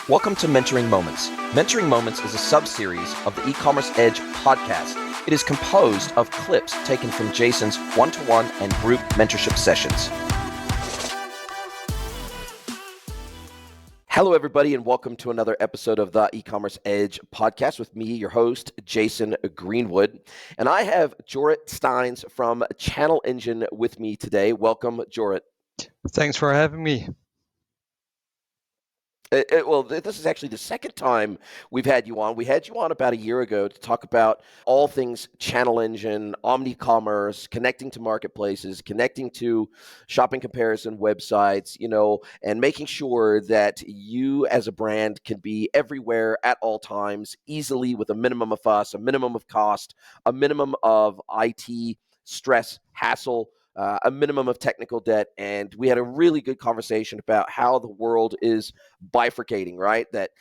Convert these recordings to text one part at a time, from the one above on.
Welcome to Mentoring Moments. Mentoring Moments is a sub-series of the E-commerce Edge podcast. It is composed of clips taken from Jason's one-to-one and group mentorship sessions. Hello, everybody, and welcome to another episode of the E-commerce Edge podcast with me, your host, Jason Greenwood. And I have Jorrit STEINZ from Channelengine with me today. Welcome, Jorrit. Thanks for having me. Well, this is actually the second time we've had you on. We had you on about a year ago to talk about all things Channelengine, omni-commerce, connecting to marketplaces, connecting to shopping comparison websites, and making sure that you as a brand can be everywhere at all times, easily with a minimum of fuss, a minimum of cost, a minimum of IT stress, hassle, a minimum of technical debt. And we had a really good conversation about how the world is bifurcating, right? That,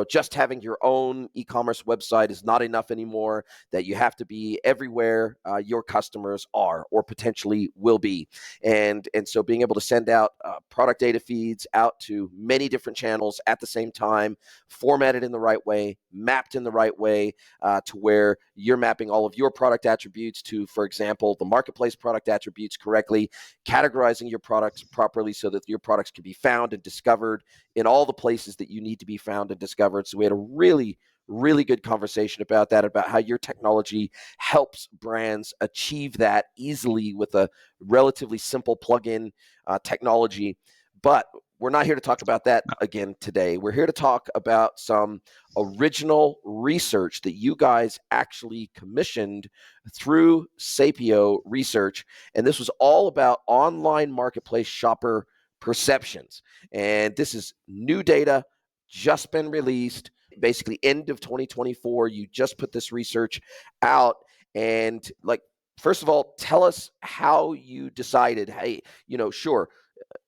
just having your own e-commerce website is not enough anymore, that you have to be everywhere your customers are or potentially will be. And so being able to send out product data feeds out to many different channels at the same time, formatted in the right way, mapped in the right way to where you're mapping all of your product attributes to, for example, the marketplace product attributes correctly, categorizing your products properly so that your products can be found and discovered in all the places that you need to be found and discovered. So we had a really good conversation about that, about how your technology helps brands achieve that easily with a relatively simple plug-in technology. But we're not here to talk about that again today. We're here to talk about some original research that you guys actually commissioned through Sapio Research. And this was all about online marketplace shopper perceptions. And this is new data, just been released, basically end of 2024. You just put this research out. And first of all, tell us how you decided, hey, sure,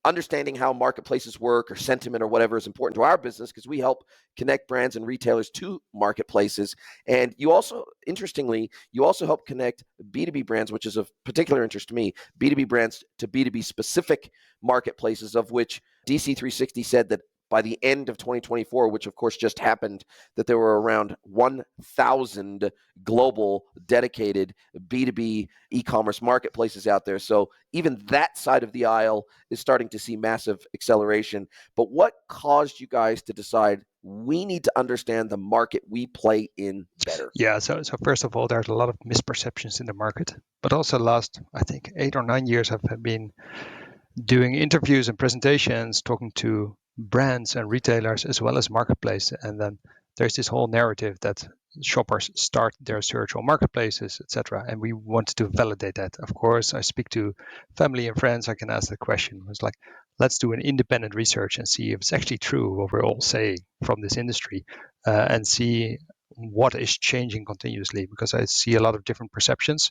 understanding how marketplaces work or sentiment or whatever is important to our business because we help connect brands and retailers to marketplaces. And you also, interestingly, help connect B2B brands, which is of particular interest to me, B2B brands to B2B specific marketplaces, of which DC360 said that by the end of 2024, which of course just happened, that there were around 1,000 global dedicated B2B e-commerce marketplaces out there. So even that side of the aisle is starting to see massive acceleration. But what caused you guys to decide we need to understand the market we play in better? Yeah, so first of all, there's a lot of misperceptions in the market, but also last, I think, 8 or 9 years I've been doing interviews and presentations, talking to brands and retailers as well as marketplace. And then there's this whole narrative that shoppers start their search on marketplaces, etc. And we wanted to validate that. Of course, I speak to family and friends. I can ask the question. It's like, let's do an independent research and see if it's actually true what we're all saying from this industry, and see what is changing continuously, because I see a lot of different perceptions.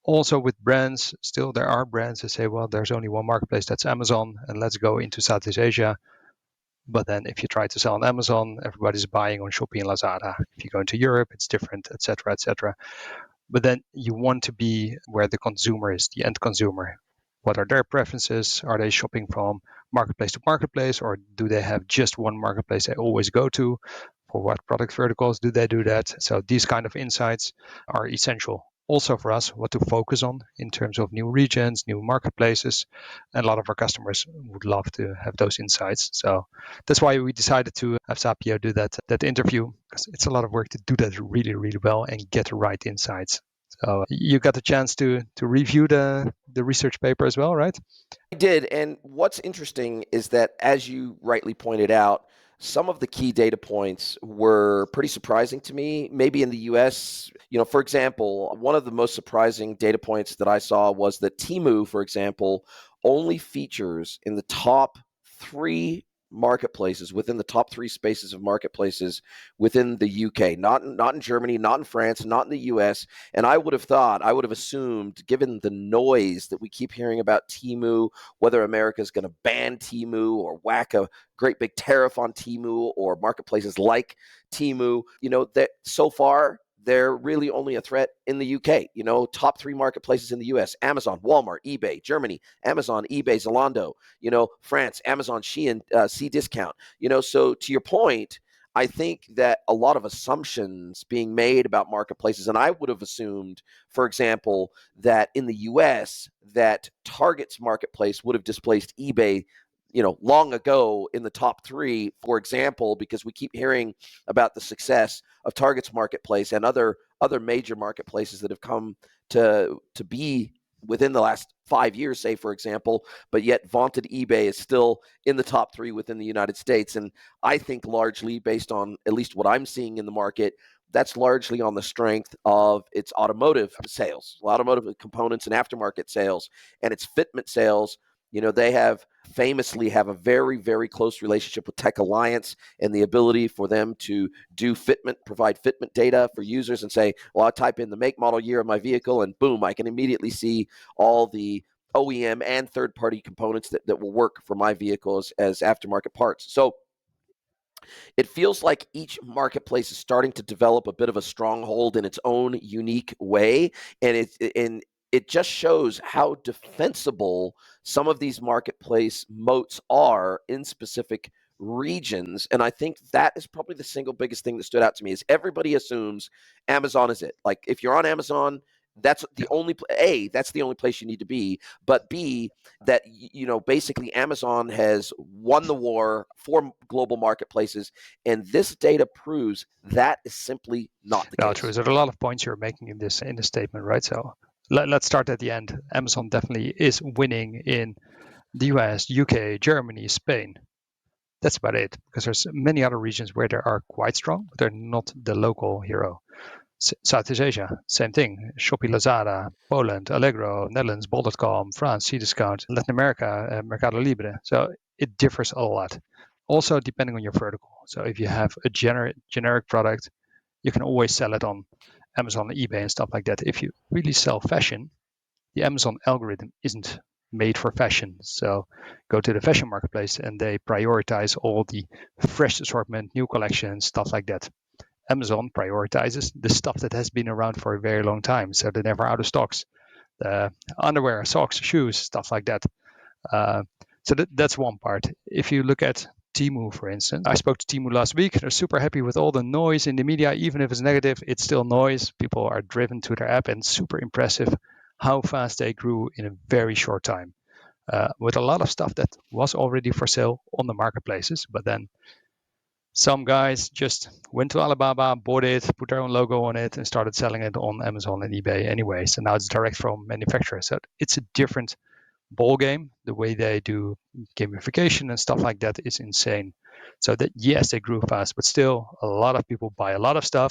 Also with brands, still there are brands that say, well, there's only one marketplace, that's Amazon, and let's go into Southeast Asia. But then if you try to sell on Amazon, everybody's buying on Shopee and Lazada. If you go into Europe, it's different, etc., etc. But then you want to be where the consumer is, the end consumer. What are their preferences? Are they shopping from marketplace to marketplace, or do they have just one marketplace they always go to? For what product verticals do they do that? So these kind of insights are essential. Also for us, what to focus on in terms of new regions, new marketplaces. And a lot of our customers would love to have those insights. So that's why we decided to have Sapio do that interview, because it's a lot of work to do that really, really well and get the right insights. So you got the chance to review the research paper as well, right? I did. And what's interesting is that, as you rightly pointed out, some of the key data points were pretty surprising to me. Maybe in the US, for example, one of the most surprising data points that I saw was that Temu, for example, only features in the top 3 marketplaces, within the top 3 spaces of marketplaces within the UK, not in Germany, not in France, not in the US. And I would have assumed, given the noise that we keep hearing about Temu, whether America is going to ban Temu or whack a great big tariff on Temu or marketplaces like Temu, that so far they're really only a threat in the UK. Top 3 marketplaces in the US: Amazon, Walmart, eBay. Germany, Amazon, eBay, Zalando. France, Amazon, Shein, Cdiscount. So to your point, I think that a lot of assumptions being made about marketplaces, and I would have assumed, for example, that in the US that Target's marketplace would have displaced eBay long ago in the top 3, for example, because we keep hearing about the success of Target's marketplace and other major marketplaces that have come to be within the last 5 years, say, for example, but yet vaunted eBay is still in the top 3 within the United States. And I think largely based on at least what I'm seeing in the market, that's largely on the strength of its automotive sales, automotive components and aftermarket sales, and its fitment sales. They famously have a very, very close relationship with Tech Alliance, and the ability for them to provide fitment data for users and say, well, I type in the make, model, year of my vehicle, and boom, I can immediately see all the OEM and third-party components that will work for my vehicles as aftermarket parts. So it feels like each marketplace is starting to develop a bit of a stronghold in its own unique way, and it just shows how defensible some of these marketplace moats are in specific regions. And I think that is probably the single biggest thing that stood out to me is everybody assumes Amazon is it. Like if you're on Amazon, that's the only that's the only place you need to be, but B, that basically Amazon has won the war for global marketplaces, and this data proves that is simply not the case. True. There are a lot of points you're making in this statement, right? So let's start at the end. Amazon definitely is winning in the US, UK, Germany, Spain. That's about it, because there's many other regions where they are quite strong, but they're not the local hero. Southeast Asia, same thing. Shopee, Lazada, Poland, Allegro, Netherlands, Bol.com, France, Cdiscount, Latin America, Mercado Libre. So it differs a lot. Also, depending on your vertical. So if you have a generic product, you can always sell it on Amazon, eBay, and stuff like that. If you really sell fashion, the Amazon algorithm isn't made for fashion. So go to the fashion marketplace and they prioritize all the fresh assortment, new collections, stuff like that. Amazon prioritizes the stuff that has been around for a very long time, so they're never out of stocks. Underwear, socks, shoes, stuff like that. So that's one part. If you look at Temu, for instance, I spoke to Temu last week. They're super happy with all the noise in the media. Even if it's negative, it's still noise. People are driven to their app, and super impressive how fast they grew in a very short time. With a lot of stuff that was already for sale on the marketplaces, but then some guys just went to Alibaba, bought it, put their own logo on it, and started selling it on Amazon and eBay anyways. And now it's direct from manufacturers. So it's a different ball game. The way they do gamification and stuff like that is insane. So that yes, they grew fast, but still a lot of people buy a lot of stuff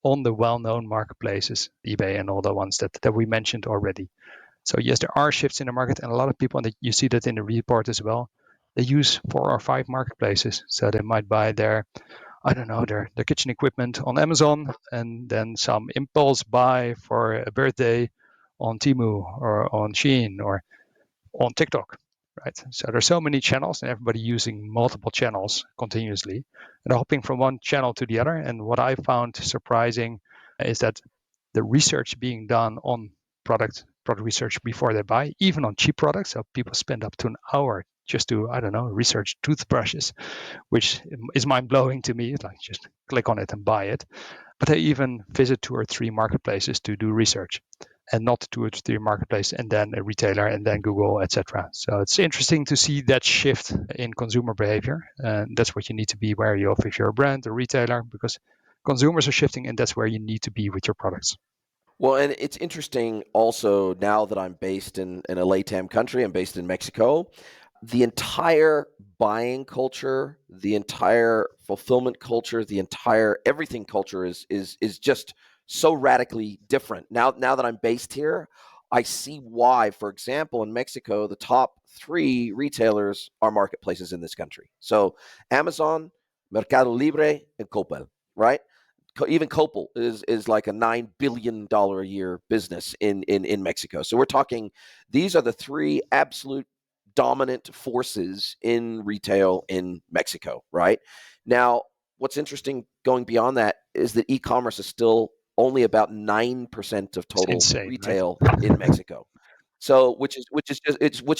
on the well-known marketplaces, eBay and all the ones that we mentioned already. So yes, there are shifts in the market, and a lot of people, and you see that in the report as well, they use 4 or 5 marketplaces. So they might buy their kitchen equipment on Amazon, and then some impulse buy for a birthday on Temu or on Shein or on TikTok, right? So there's so many channels and everybody using multiple channels continuously and hopping from one channel to the other. And what I found surprising is that the research being done on product research before they buy, even on cheap products. So people spend up to an hour just to, research toothbrushes, which is mind blowing to me. Like just click on it and buy it. But they even visit 2 or 3 marketplaces to do research, and not 2 or 3 marketplaces and then a retailer and then Google, etc. So it's interesting to see that shift in consumer behavior. And that's what you need to be wary of if you're a brand or retailer, because consumers are shifting, and that's where you need to be with your products. Well, and it's interesting also now that I'm based in a LATAM country, I'm based in Mexico. The entire buying culture, the entire fulfillment culture, the entire everything culture is just so radically different. Now that I'm based here, I see why, for example, in Mexico, the top 3 retailers are marketplaces in this country. So Amazon, Mercado Libre, and Coppel, right? Even Coppel is like a $9 billion a year business in Mexico. So we're talking, these are the 3 absolute dominant forces in retail in Mexico, right? Now, what's interesting going beyond that is that e-commerce is still only about 9% of It's total insane, retail right? in Mexico. So, which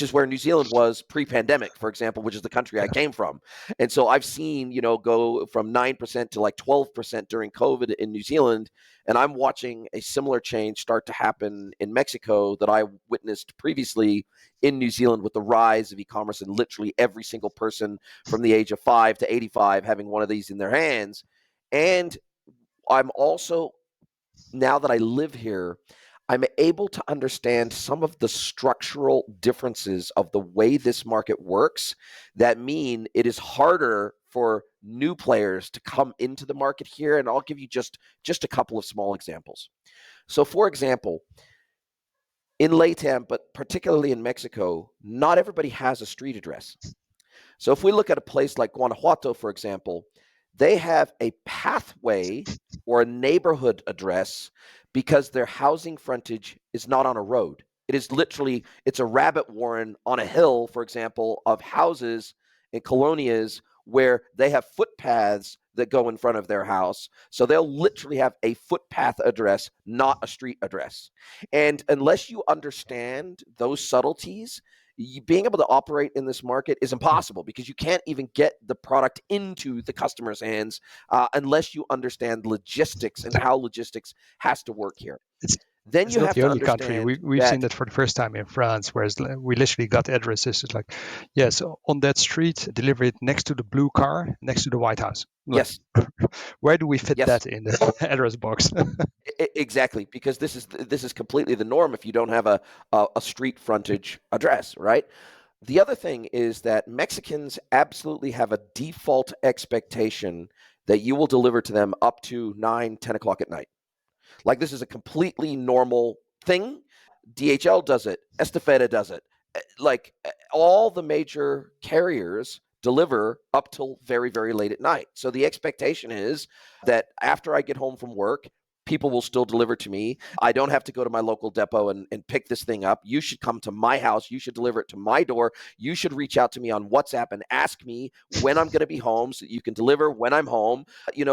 is where New Zealand was pre-pandemic, for example, which is the country I Yeah. came from. And so I've seen, go from 9% to like 12% during COVID in New Zealand, and I'm watching a similar change start to happen in Mexico that I witnessed previously in New Zealand with the rise of e-commerce and literally every single person from the age of 5 to 85 having one of these in their hands. And I'm also, now that I live here, I'm able to understand some of the structural differences of the way this market works that mean it is harder for new players to come into the market here. And I'll give you just a couple of small examples. So, for example, in LATAM, but particularly in Mexico, not everybody has a street address. So if we look at a place like Guanajuato, for example, they have a pathway or a neighborhood address because their housing frontage is not on a road. It is literally, it's a rabbit warren on a hill, for example, of houses and colonias where they have footpaths that go in front of their house. So they'll literally have a footpath address, not a street address. And unless you understand those subtleties, being able to operate in this market is impossible because you can't even get the product into the customer's hands unless you understand logistics and how logistics has to work here. It's Then it's you not have the to only country. understand We've seen that, that for the first time in France, whereas we literally got addresses. It's like, yes, on that street, deliver it next to the blue car, next to the White House. Like, yes, where do we fit yes, that in the address box? exactly, because this is completely the norm if you don't have a street frontage address, right? The other thing is that Mexicans absolutely have a default expectation that you will deliver to them up to 9, 10 o'clock at night. Like this is a completely normal thing. DHL does it. Estafeta does it. Like all the major carriers deliver up till very, very late at night. So the expectation is that after I get home from work, people will still deliver to me. I don't have to go to my local depot and pick this thing up. You should come to my house. You should deliver it to my door. You should reach out to me on WhatsApp and ask me when I'm going to be home so that you can deliver when I'm home.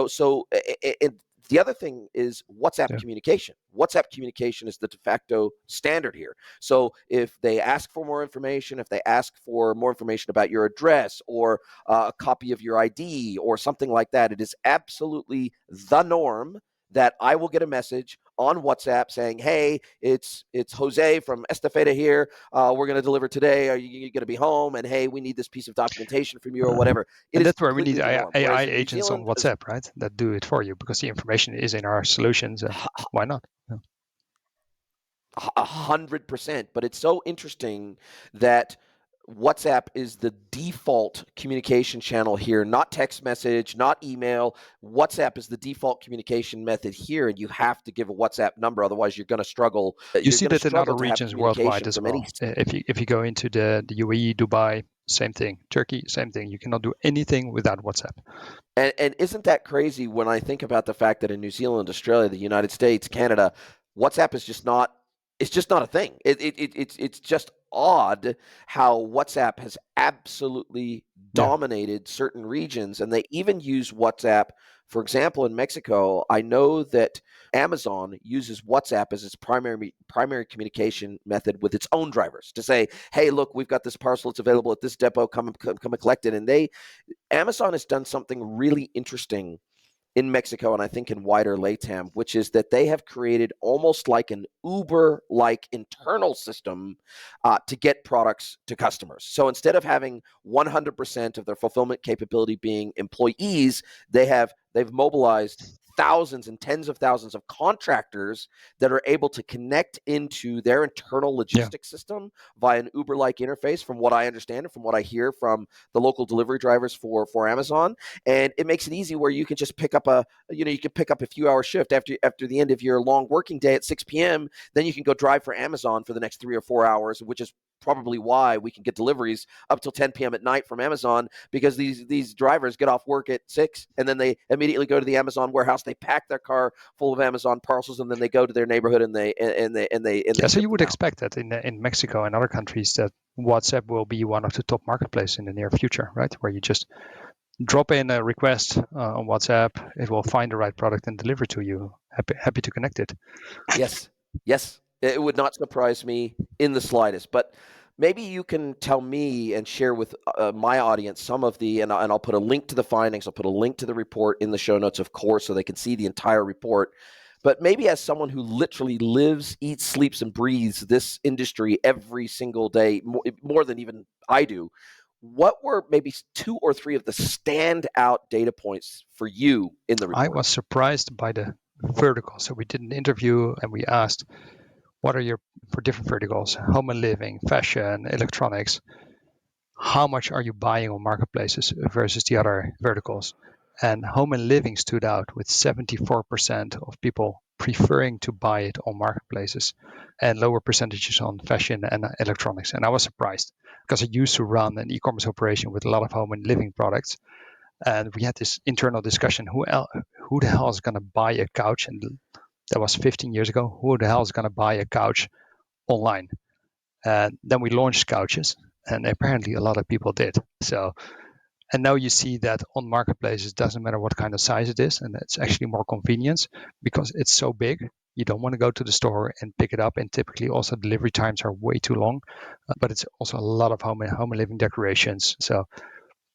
So the other thing is WhatsApp Yeah. communication. WhatsApp communication is the de facto standard here. So if they ask for more information, if they ask for more information about your address or a copy of your ID or something like that, it is absolutely the norm that I will get a message on WhatsApp saying, "Hey, it's Jose from Estafeta here. We're going to deliver today. Are you going to be home? And hey, we need this piece of documentation from you or whatever." It And is that's where we need completely the norm. AI Whereas in New agents on Zealand, WhatsApp, right? That do it for you because the information is in our solutions. And why not? Yeah. 100%. But it's so interesting that WhatsApp is the default communication channel here, not text message, not email. WhatsApp is the default communication method here, and you have to give a WhatsApp number, otherwise you're going to struggle. You You're see going to that in other struggle to have regions worldwide communication as from any. well. If you go into the UAE, Dubai, same thing. Turkey, same thing. You cannot do anything without WhatsApp. And isn't that crazy when I think about the fact that in New Zealand, Australia, the United States, Canada, WhatsApp is just not. It's just not a thing. It's just odd how WhatsApp has absolutely Yeah. dominated certain regions, and they even use WhatsApp. For example, in Mexico, I know that Amazon uses WhatsApp as its primary communication method with its own drivers to say, "Hey, look, we've got this parcel. It's available at this depot. Come and collect it." And Amazon has done something really interesting in Mexico and I think in wider LATAM, which is that they have created almost like an Uber like internal system to get products to customers. So instead of having 100% of their fulfillment capability being employees, they've mobilized thousands and tens of thousands of contractors that are able to connect into their internal Yeah. logistics system via an Uber-like interface, from what I understand and from what I hear from the local delivery drivers for Amazon. And it makes it easy where you can just pick up a few hour shift after the end of your long working day at 6 p.m. Then you can go drive for Amazon for the next 3 or 4 hours, which is probably why we can get deliveries up till 10 p.m. at night from Amazon, because these drivers get off work at 6 and then they immediately go to the Amazon warehouse. They pack their car full of Amazon parcels and then they go to their neighborhood and they Yeah. So ship you would them out. expect that in Mexico and other countries that WhatsApp will be one of the top marketplaces in the near future, right? Where you just drop in a request on WhatsApp, it will find the right product and deliver to you. happy to connect it. Yes, yes. It would not surprise me in the slightest. But maybe you can tell me and share with my audience some of and I'll put a link to the findings. I'll put a link to the report in the show notes, of course, so they can see the entire report. But maybe as someone who literally lives, eats, sleeps, and breathes this industry every single day, more than even I do, what were maybe 2 or 3 of the standout data points for you in the I report? was surprised by the verticals. So we did an interview and we asked, what are your, for different verticals, home and living, fashion, electronics, how much are you buying on marketplaces versus the other verticals? And home and living stood out with 74% of people preferring to buy it on marketplaces and lower percentages on fashion and electronics. And I was surprised because I used to run an e-commerce operation with a lot of home and living products. And we had this internal discussion, who the hell is going to buy a couch? And that was 15 years ago. Who the hell is going to buy a couch online? And then we launched couches, and apparently a lot of people did. So, and now you see that on marketplaces, it doesn't matter what kind of size it is, and it's actually more convenience because it's so big. You don't want to go to the store and pick it up, and typically also delivery times are way too long. But it's also a lot of home and living decorations. So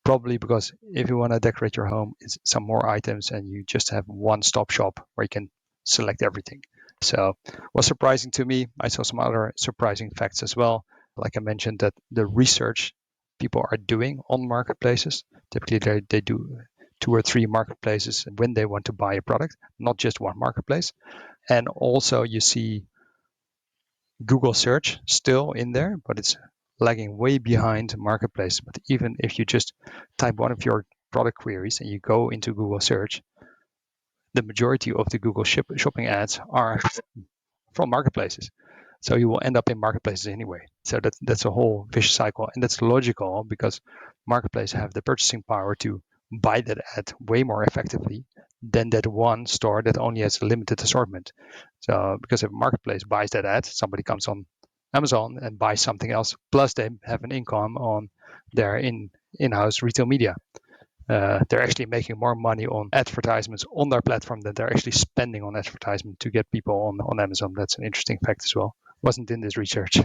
probably because if you want to decorate your home, it's some more items, and you just have one-stop shop where you can select everything. So was surprising to me. I saw some other surprising facts as well. Like I mentioned, that the research people are doing on marketplaces, typically they do 2 or 3 marketplaces when they want to buy a product, not just one marketplace. And also you see Google search still in there, but it's lagging way behind marketplace. But even if you just type one of your product queries and you go into Google search, the majority of the Google shopping ads are from marketplaces. So you will end up in marketplaces anyway. So that's a whole vicious cycle, and that's logical because marketplaces have the purchasing power to buy that ad way more effectively than that one store that only has a limited assortment. So because if a marketplace buys that ad, somebody comes on Amazon and buys something else, plus they have an income on their in-house retail media. They're actually making more money on advertisements on their platform than they're actually spending on advertisement to get people on Amazon. That's an interesting fact as well. Wasn't in this research.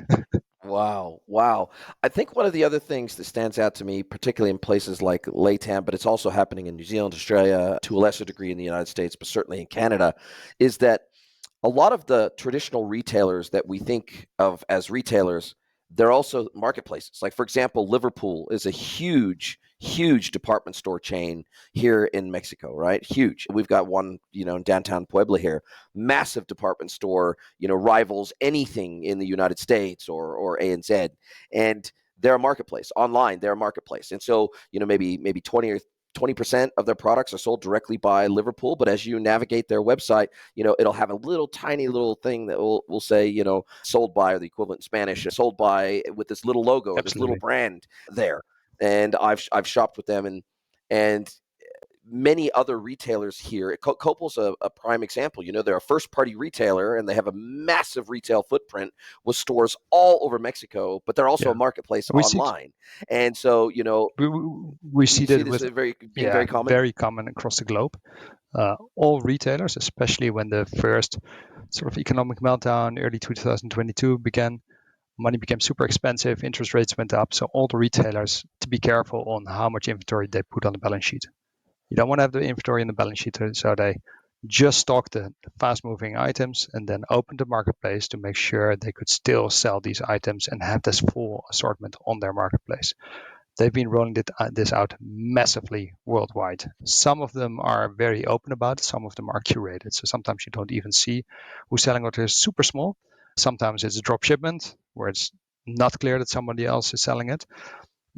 Wow, wow. I think one of the other things that stands out to me, particularly in places like LATAM, but it's also happening in New Zealand, Australia, to a lesser degree in the United States, but certainly in Canada, is that a lot of the traditional retailers that we think of as retailers, they're also marketplaces. Like, for example, Liverpool is a huge, huge department store chain here in Mexico, right? Huge. We've got one, in downtown Puebla here, massive department store, rivals anything in the United States or ANZ. And they're a marketplace online. They're a marketplace. And so, maybe 20% of their products are sold directly by Liverpool, but as you navigate their website, it'll have a little tiny little thing that will say, sold by, or the equivalent in Spanish, sold by, with this little logo or this little Absolutely. brand there. And I've shopped with them, and many other retailers here. Copel's a prime example. They're a first-party retailer, and they have a massive retail footprint with stores all over Mexico, but they're also Yeah. a marketplace We see online. And so, we see you see that this with being very common. very common across the globe. All retailers, especially when the first sort of economic meltdown early 2022 began, money became super expensive, interest rates went up. So all the retailers to be careful on how much inventory they put on the balance sheet. You don't want to have the inventory in the balance sheet, so they just stock the fast-moving items and then open the marketplace to make sure they could still sell these items and have this full assortment on their marketplace. They've been rolling this out massively worldwide. Some of them are very open about it, some of them are curated. So sometimes you don't even see who's selling what is super small. Sometimes it's a drop shipment where it's not clear that somebody else is selling it,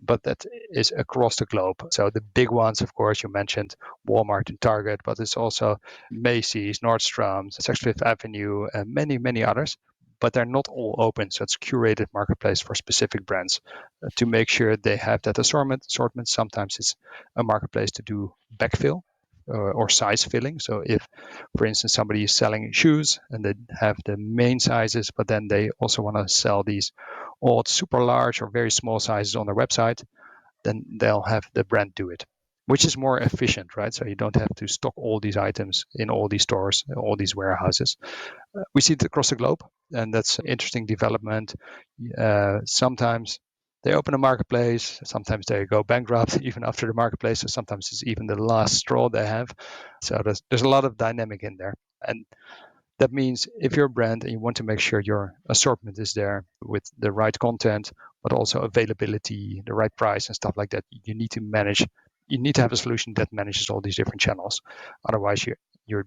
but that is across the globe. So the big ones, of course, you mentioned Walmart and Target, but it's also Macy's, Nordstrom's, Saks Fifth Avenue, and many, many others. But they're not all open, so it's a curated marketplace for specific brands to make sure they have that assortment. Sometimes it's a marketplace to do backfill or size filling. So if, for instance, somebody is selling shoes and they have the main sizes, but then they also want to sell these odd super large or very small sizes on their website, then they'll have the brand do it. which is more efficient, right? So you don't have to stock all these items in all these stores, all these warehouses. We see it across the globe, and that's an interesting development. Sometimes they open a marketplace, sometimes they go bankrupt even after the marketplace, so sometimes it's even the last straw they have. So there's a lot of dynamic in there. And that means if you're a brand and you want to make sure your assortment is there with the right content, but also availability, the right price and stuff like that, you need to have a solution that manages all these different channels. Otherwise you're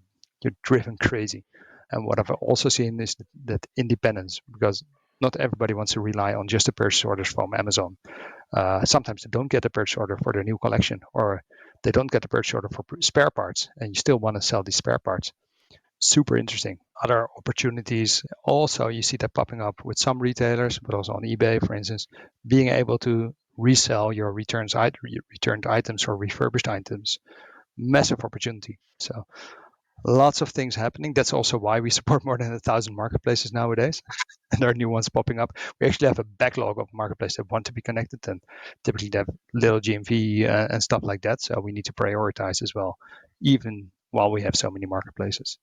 driven crazy. And what I've also seen is that independence, because not everybody wants to rely on just the purchase orders from Amazon. Sometimes they don't get a purchase order for their new collection, or they don't get a purchase order for spare parts, and you still want to sell these spare parts. Super interesting. Other opportunities also, you see that popping up with some retailers, but also on eBay, for instance, being able to resell your returned items or refurbished items. Massive opportunity. So lots of things happening. That's also why we support more than 1,000 marketplaces nowadays. And there are new ones popping up. We actually have a backlog of marketplaces that want to be connected, and typically they have little GMV and stuff like that. So we need to prioritize as well, even while we have so many marketplaces.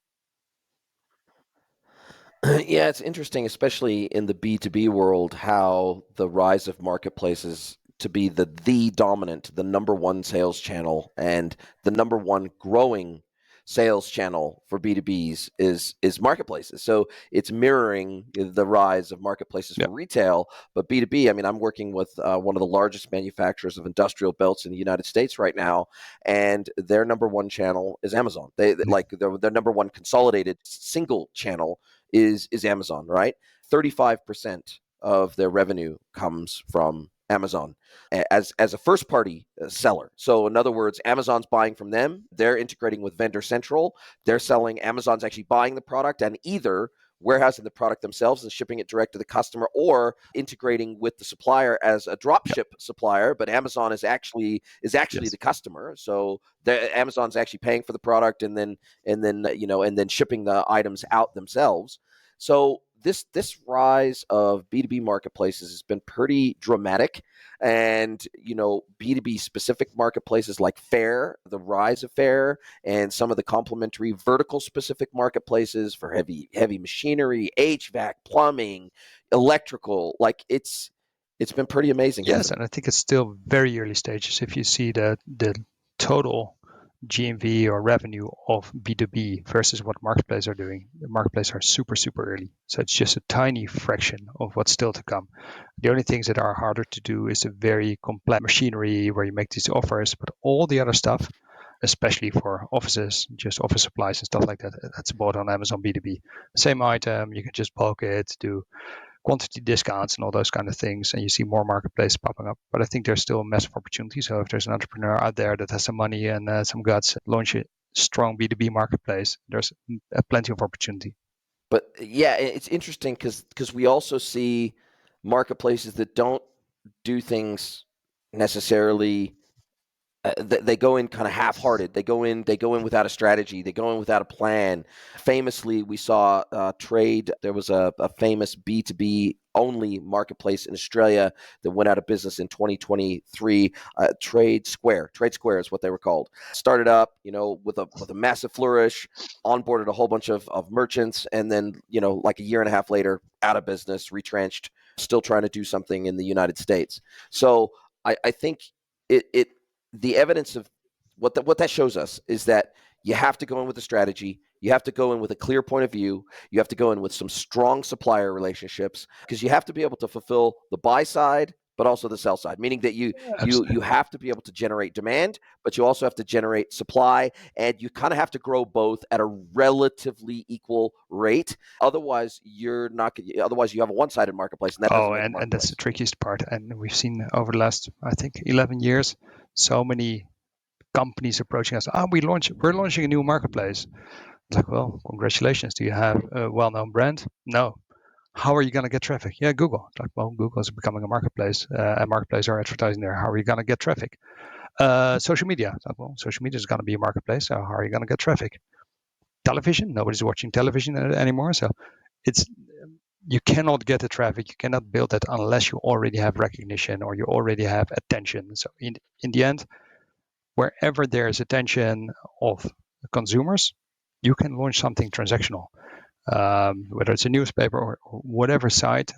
Yeah, it's interesting, especially in the B2B world, how the rise of marketplaces to be the dominant, the number one sales channel and the number one growing sales channel for B2Bs is marketplaces. So it's mirroring the rise of marketplaces for retail, but B2B, I mean, I'm working with one of the largest manufacturers of industrial belts in the United States right now, and their number one channel is Amazon. They like their number one consolidated single channel is Amazon, right? 35% of their revenue comes from Amazon as a first party seller. So in other words, Amazon's buying from them, they're integrating with Vendor Central, they're selling, Amazon's actually buying the product and either warehousing the product themselves and shipping it direct to the customer, or integrating with the supplier as a drop ship supplier, but Amazon is actually the customer. So Amazon's actually paying for the product and then shipping the items out themselves. So this rise of B2B marketplaces has been pretty dramatic. And, B2B specific marketplaces like Faire, the rise of Faire, and some of the complementary vertical specific marketplaces for heavy machinery, HVAC, plumbing, electrical, like it's been pretty amazing. Yes, and I think it's still very early stages. If you see the total GMV or revenue of B2B versus what marketplaces are doing, the marketplaces are super, super early. So it's just a tiny fraction of what's still to come. The only things that are harder to do is the very complex machinery where you make these offers, but all the other stuff, especially for offices, just office supplies and stuff like that, that's bought on Amazon B2B. Same item, you can just bulk it, do quantity discounts and all those kind of things, and you see more marketplaces popping up. But I think there's still a massive opportunity. So if there's an entrepreneur out there that has some money and some guts, launch a strong B2B marketplace, there's plenty of opportunity. But yeah, it's interesting because we also see marketplaces that don't do things necessarily. They go in kind of half-hearted. They go in without a strategy. They go in without a plan. Famously, we saw Trade. There was a famous B2B only marketplace in Australia that went out of business in 2023. Trade Square is what they were called. Started up, with a massive flourish, onboarded a whole bunch of merchants, and then, like a year and a half later, out of business, retrenched, still trying to do something in the United States. So I think it the evidence of what that shows us is that you have to go in with a strategy. You have to go in with a clear point of view. You have to go in with some strong supplier relationships, because you have to be able to fulfill the buy side, but also the sell side, meaning that you have to be able to generate demand, but you also have to generate supply, and you kind of have to grow both at a relatively equal rate. Otherwise, Otherwise, you have a one-sided marketplace, and that doesn't make a marketplace. And that's the trickiest part. And we've seen over the last, I think, 11 years, so many companies approaching us. We're launching a new marketplace. It's like, well, congratulations. Do you have a well-known brand? No. How are you going to get traffic? Yeah, Google. It's like, well, Google is becoming a marketplace, and marketplaces are advertising there. How are you going to get traffic? Social media. It's like, well, social media is going to be a marketplace. So how are you going to get traffic? Television. Nobody's watching television anymore. So you cannot get the traffic. You cannot build that unless you already have recognition or you already have attention. So in the end, wherever there is attention of consumers, you can launch something transactional. Whether it's a newspaper or whatever site,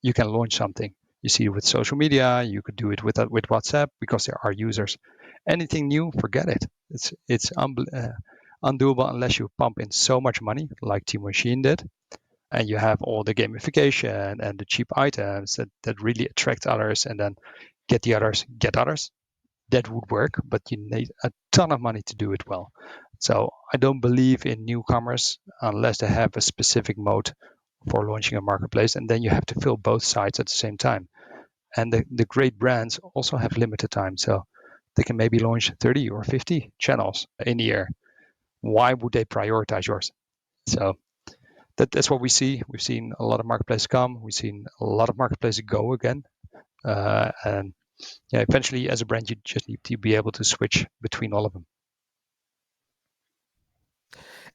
you can launch something. You see it with social media. You could do it with WhatsApp because there are users. Anything new, forget it. It's undoable unless you pump in so much money, like Team Machine did, and you have all the gamification and the cheap items that really attract others, and then get others. That would work, but you need a ton of money to do it well. So I don't believe in newcomers unless they have a specific mode for launching a marketplace, and then you have to fill both sides at the same time. And the great brands also have limited time, so they can maybe launch 30 or 50 channels in a year. Why would they prioritize yours? So that's what we see. We've seen a lot of marketplaces come. We've seen a lot of marketplaces go again. And yeah, eventually, as a brand, you just need to be able to switch between all of them.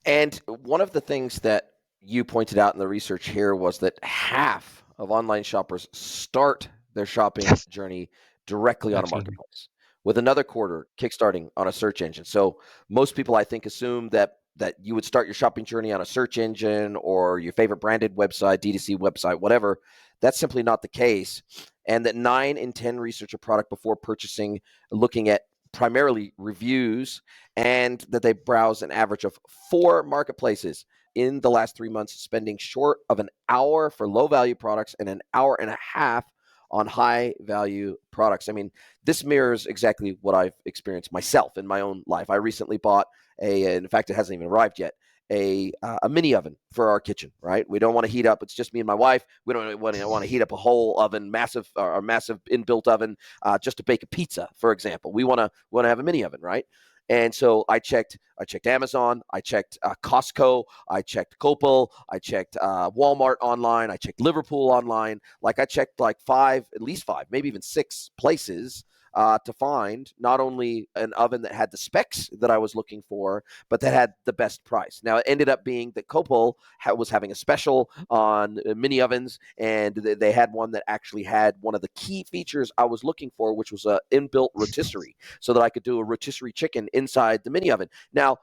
And one of the things that you pointed out in the research here was that half of online shoppers start their shopping journey directly on a marketplace, with another quarter kickstarting on a search engine. So most people, I think, assume that you would start your shopping journey on a search engine or your favorite branded website, D2C website, whatever. That's simply not the case. And that 9 in 10 research a product before purchasing, looking at primarily reviews, and that they browse an average of 4 marketplaces in the last 3 months, spending short of an hour for low-value products and an hour and a half on high-value products. I mean, this mirrors exactly what I've experienced myself in my own life. I recently bought in fact, it hasn't even arrived yet, a mini oven for our kitchen, right? We don't want to heat up. It's just me and my wife. We don't want to heat up a whole oven, massive inbuilt oven, just to bake a pizza, for example. We want to have a mini oven, right? And so I checked Amazon, I checked Costco, I checked Coppel, I checked Walmart online, I checked Liverpool online. Like I checked like at least five, maybe even 6 places to find not only an oven that had the specs that I was looking for, but that had the best price. Now, it ended up being that Coppel was having a special on mini ovens, and they had one that actually had one of the key features I was looking for, which was an inbuilt rotisserie, so that I could do a rotisserie chicken inside the mini oven. Now,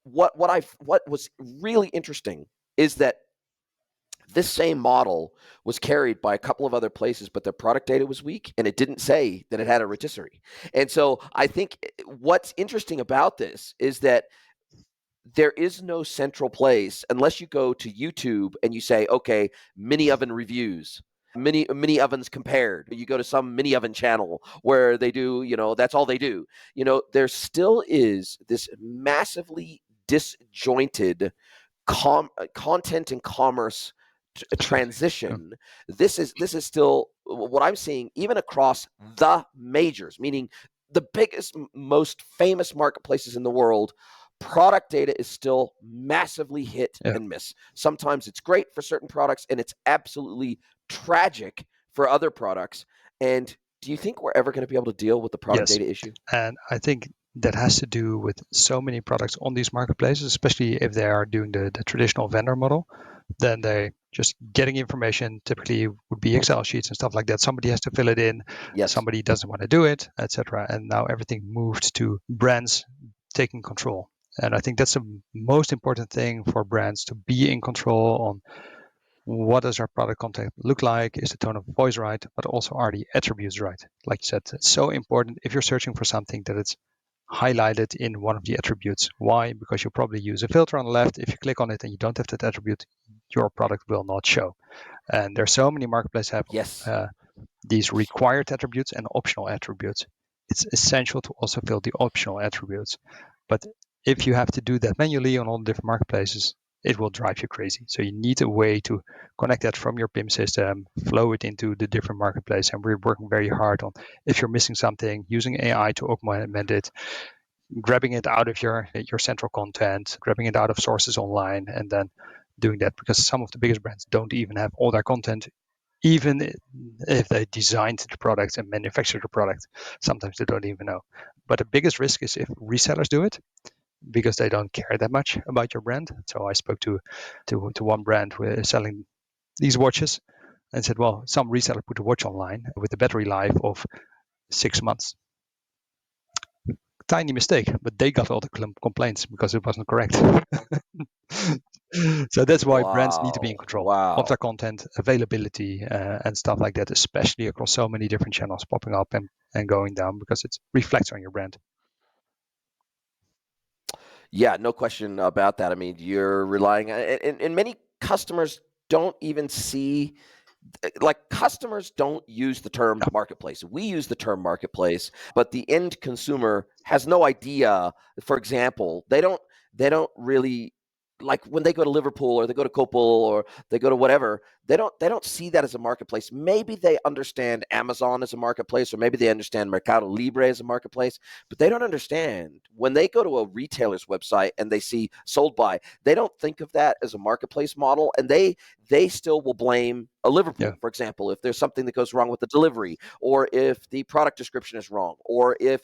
what was really interesting is that this same model was carried by a couple of other places, but their product data was weak, and it didn't say that it had a rotisserie. And so I think what's interesting about this is that there is no central place unless you go to YouTube and you say, okay, mini oven reviews, mini ovens compared. You go to some mini oven channel where they do, that's all they do. There still is this massively disjointed content and commerce transition. This is still what I'm seeing, even across the majors, meaning the biggest, most famous marketplaces in the world. Product data is still massively hit and miss. Sometimes it's great for certain products, and it's absolutely tragic for other products. And do you think we're ever going to be able to deal with the product data issue? And I think that has to do with so many products on these marketplaces, especially if they are doing the traditional vendor model. Then they just getting information typically would be Excel sheets and stuff like that. Somebody has to fill it in. Yes. Somebody doesn't want to do it, etc. And now everything moved to brands taking control. And I think that's the most important thing for brands, to be in control on what does our product content look like? Is the tone of voice right? But also, are the attributes right? Like you said, it's so important if you're searching for something that it's highlighted in one of the attributes. Why? Because you'll probably use a filter on the left. If you click on it and you don't have that attribute, your product will not show. And there's so many marketplaces have these required attributes and optional attributes. It's essential to also fill the optional attributes. But if you have to do that manually on all the different marketplaces, it will drive you crazy. So you need a way to connect that from your PIM system, flow it into the different marketplace. And we're working very hard on, if you're missing something, using AI to augment it, grabbing it out of your central content, grabbing it out of sources online, and then doing that, because some of the biggest brands don't even have all their content, even if they designed the product and manufactured the product. Sometimes they don't even know. But the biggest risk is if resellers do it, because they don't care that much about your brand. So I spoke to one brand who is selling these watches and said, well, some reseller put a watch online with a battery life of 6 months. tiny mistake, but they got all the complaints because it wasn't correct. So that's why brands need to be in control of their content, availability, and stuff like that, especially across so many different channels popping up and going down, because it reflects on your brand. Yeah, no question about that. I mean, you're relying on, and many customers don't even see, like, customers don't use the term marketplace. We use the term marketplace, but the end consumer has no idea. For example, they don't really, like, when they go to Liverpool or they go to Copel or they go to whatever, they don't see that as a marketplace. Maybe they understand Amazon as a marketplace, or maybe they understand Mercado Libre as a marketplace, but they don't understand when they go to a retailer's website and they see sold by, they don't think of that as a marketplace model, and they still will blame a Liverpool, for example, if there's something that goes wrong with the delivery, or if the product description is wrong, or if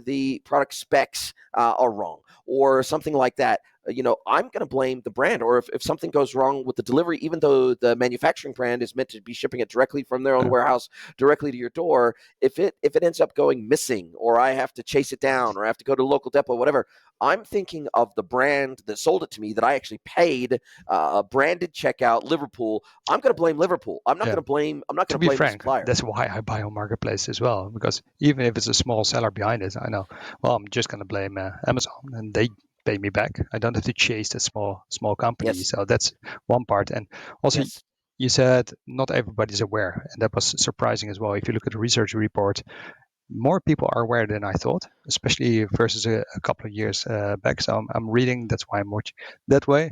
the product specs are wrong, or something like that. I'm going to blame the brand. Or if something goes wrong with the delivery, even though the manufacturing brand is meant to be shipping it directly from their own warehouse directly to your door, if it ends up going missing, or I have to chase it down, or I have to go to a local depot, whatever, I'm thinking of the brand that sold it to me, that I actually paid, branded checkout, Liverpool. I'm going to blame Liverpool. I'm not going to blame the supplier. That's why I buy on marketplace as well, because even if it's a small seller behind it, I know, well, I'm just going to blame Amazon, and they pay me back. I don't have to chase that small company. Yes. So that's one part. And also, you said not everybody's aware, and that was surprising as well. If you look at the research report, more people are aware than I thought, especially versus a couple of years back. So I'm reading, that's why I'm watching that way.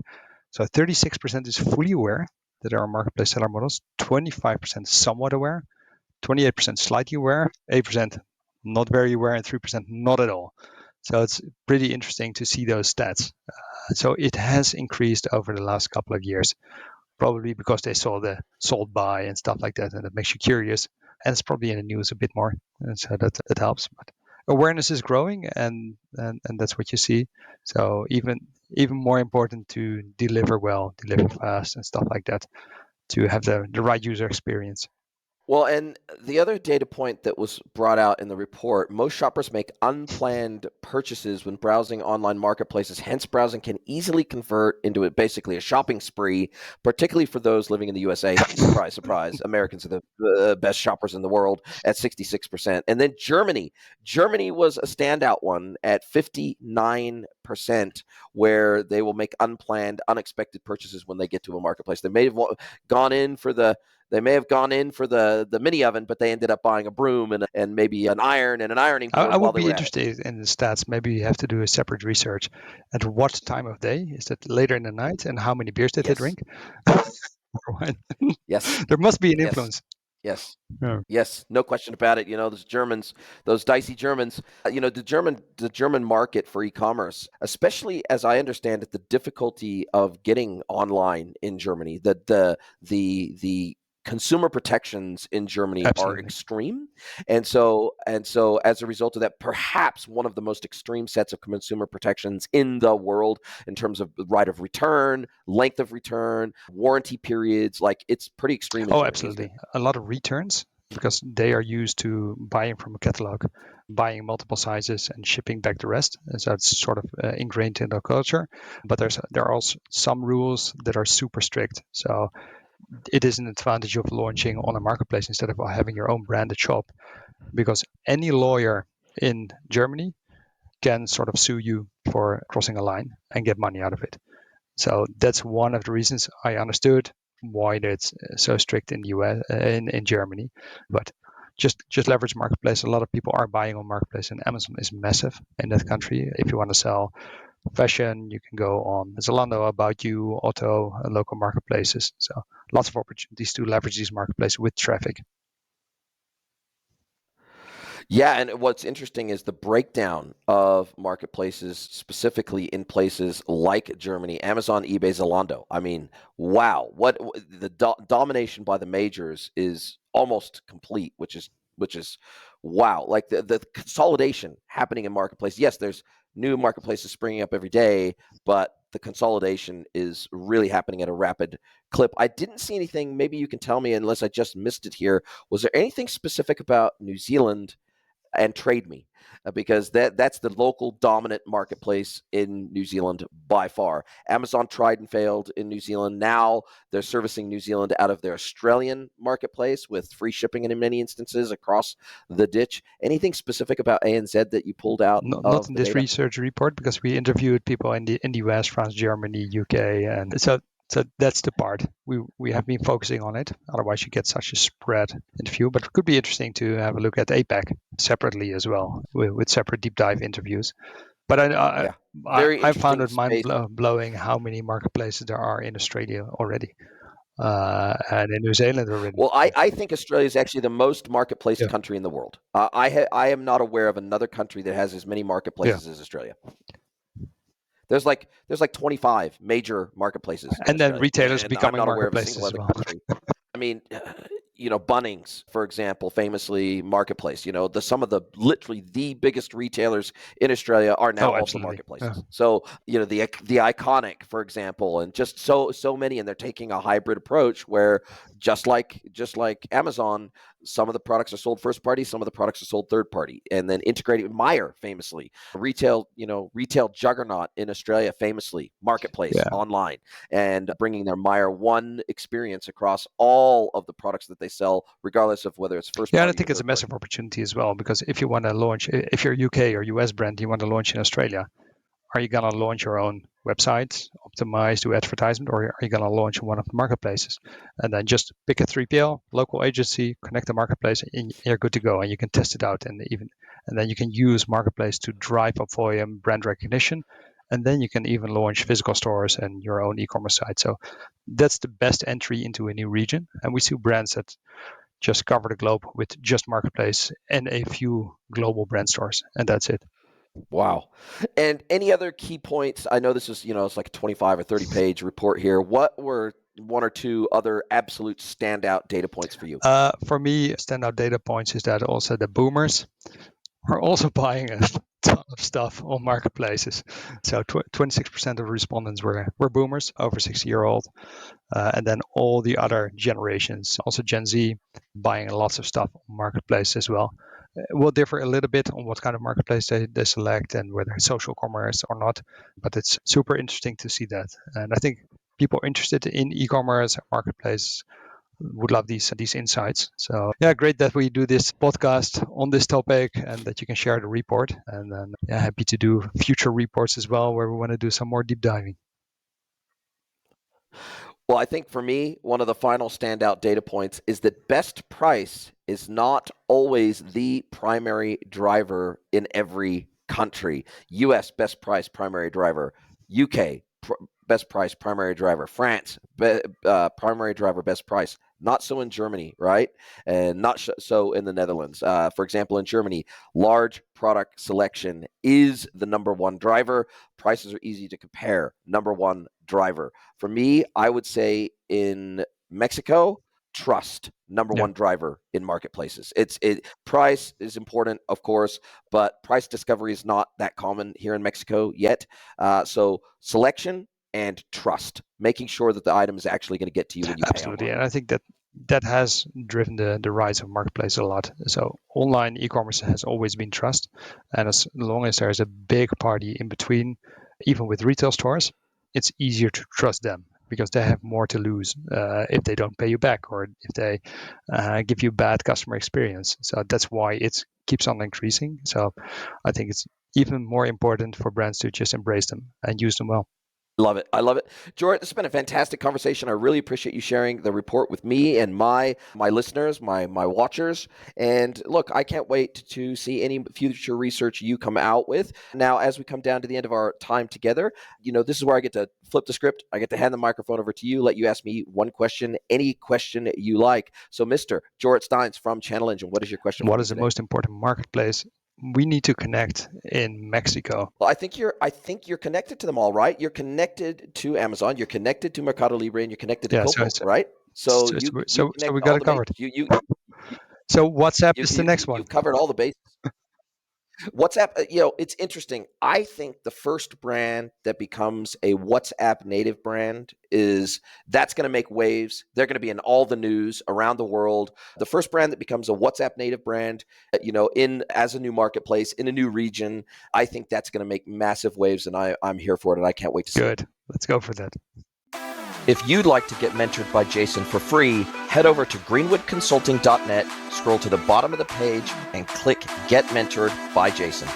So 36% is fully aware that there are marketplace seller models, 25% somewhat aware, 28% slightly aware, 8% not very aware, and 3% not at all. So it's pretty interesting to see those stats. So it has increased over the last couple of years, probably because they saw the sold by and stuff like that, and it makes you curious. And it's probably in the news a bit more, and so that helps. But awareness is growing, and that's what you see. So even more important to deliver well, deliver fast, and stuff like that, to have the right user experience. Well, and the other data point that was brought out in the report, most shoppers make unplanned purchases when browsing online marketplaces. Hence, browsing can easily convert into basically a shopping spree, particularly for those living in the USA. Surprise, surprise. Americans are the best shoppers in the world at 66%. And then Germany was a standout one at 59%, where they will make unplanned, unexpected purchases when they get to a marketplace. They may have gone in for the mini oven, but they ended up buying a broom and maybe an iron and an ironing board. I would be interested in the stats. Maybe you have to do a separate research. At what time of day? Is that later in the night? And how many beers did they drink? Yes. There must be an influence. Yes. Yes, no question about it. Those Germans, those dicey Germans, the German market for e-commerce, especially as I understand it, the difficulty of getting online in Germany, the consumer protections in Germany are extreme. And so as a result of that, perhaps one of the most extreme sets of consumer protections in the world in terms of right of return, length of return, warranty periods, like, it's pretty extreme in Germany, absolutely. A lot of returns, because they are used to buying from a catalog, buying multiple sizes and shipping back the rest. And so it's sort of ingrained in their culture. But there are also some rules that are super strict. So it is an advantage of launching on a marketplace instead of having your own branded shop, because any lawyer in Germany can sort of sue you for crossing a line and get money out of it. So that's one of the reasons I understood why it's so strict in the US, in Germany. But just leverage marketplace. A lot of people are buying on marketplace, and Amazon is massive in that country. If you want to sell fashion, you can go on Zalando, About You, Otto, local marketplaces. So lots of opportunities to leverage these marketplaces with traffic. Yeah, and what's interesting is the breakdown of marketplaces, specifically in places like Germany, Amazon, eBay, Zalando. I mean, wow, what the domination by the majors is almost complete, which is wow. Like the consolidation happening in marketplace. Yes, there's new marketplaces springing up every day, but the consolidation is really happening at a rapid clip. I didn't see anything. Maybe you can tell me, unless I just missed it here. Was there anything specific about New Zealand and Trade Me. Because that's the local dominant marketplace in New Zealand by far. Amazon tried and failed in New Zealand. Now they're servicing New Zealand out of their Australian marketplace with free shipping in many instances across the ditch. Anything specific about ANZ that you pulled out Not of in the this data? research report, because we interviewed people in the US, France, Germany, UK, and so that's the part we have been focusing on it. Otherwise, you get such a spread interview. But it could be interesting to have a look at APAC separately as well, with separate deep dive interviews. But Yeah, very I found interesting it mind space. blowing how many marketplaces there are in Australia already, and in New Zealand already. Well, I think Australia is actually the most marketplace Yeah, country in the world. I am not aware of another country that has as many yeah. marketplaces as Australia. There's like 25 major marketplaces in And then Australia, retailers and I'm becoming not aware of a marketplaces single as other well. country. I mean, Bunnings, for example, famously marketplace. Some of the literally the biggest retailers in Australia are now Oh, also absolutely. Yeah. marketplaces. So the Iconic, for example, and just so many, and they're taking a hybrid approach where just like Amazon, some of the products are sold first party, some of the products are sold third party, and then integrating Myer, famously retail juggernaut in Australia, famously marketplace Yeah. online, and bringing their Myer One experience across all of the products that they sell, regardless of whether it's first Yeah, and I party or think it's a third party. massive opportunity as well, because if you want to launch, if you're a UK or US brand, you want to launch in Australia, are you going to launch your own website, optimize, do advertisement, or are you going to launch one of the marketplaces? And then just pick a 3PL, local agency, connect the marketplace, and you're good to go. And you can test it out, and then you can use marketplace to drive up volume, brand recognition, and then you can even launch physical stores and your own e-commerce site. So that's the best entry into a new region. And we see brands that just cover the globe with just marketplace and a few global brand stores, and that's it. Wow. And any other key points? I know this is, it's like a 25 or 30 page report here. What were one or two other absolute standout data points for you? For me, standout data points is that also the boomers are also buying a ton of stuff on marketplaces. So 26% of respondents were boomers, over 60-year-old. And then all the other generations, also Gen Z, buying lots of stuff on marketplace as well. It will differ a little bit on what kind of marketplace they select and whether it's social commerce or not. But it's super interesting to see that. And I think people interested in e-commerce marketplace would love these insights. So yeah, great that we do this podcast on this topic and that you can share the report. And then happy to do future reports as well where we want to do some more deep diving. Well, I think for me, one of the final standout data points is that best price is not always the primary driver in every country. US, best price, primary driver. UK, best price, primary driver. France, primary driver, best price. Not so in Germany, right? And not so in the Netherlands. For example, in Germany, large product selection is the number one driver. Prices are easy to compare. Number one driver. For me, I would say in Mexico, trust, number one driver in marketplaces. Price is important, of course, but price discovery is not that common here in Mexico yet. So selection and trust, making sure that the item is actually going to get to you when you pay Absolutely. online. And I think that has driven the rise of marketplace a lot. So online e-commerce has always been trust. And as long as there's a big party in between, even with retail stores, it's easier to trust them because they have more to lose if they don't pay you back or if they give you bad customer experience. So that's why it keeps on increasing. So I think it's even more important for brands to just embrace them and use them well. Love it. I love it. Jorrit, this has been a fantastic conversation. I really appreciate you sharing the report with me and my listeners, my watchers. And look, I can't wait to see any future research you come out with. Now, as we come down to the end of our time together, this is where I get to flip the script. I get to hand the microphone over to you, let you ask me one question, any question you like. So, Mr. Jorrit STEINZ from Channelengine, what is your question? What is the most important marketplace we need to connect in Mexico? Well, I think you're connected to them all, right? You're connected to Amazon, you're connected to Mercado Libre, and you're connected to Coco, right? So you so connect we got all it the bases. covered. So WhatsApp is the next one. You've covered all the bases. WhatsApp, it's interesting. I think the first brand that becomes a WhatsApp native brand that's going to make waves. They're going to be in all the news around the world. The first brand that becomes a WhatsApp native brand, as a new marketplace in a new region, I think that's going to make massive waves, and I'm here for it, and I can't wait to see it. Good. Let's go for that. If you'd like to get mentored by Jason for free, head over to greenwoodconsulting.net, scroll to the bottom of the page, and click Get Mentored by Jason.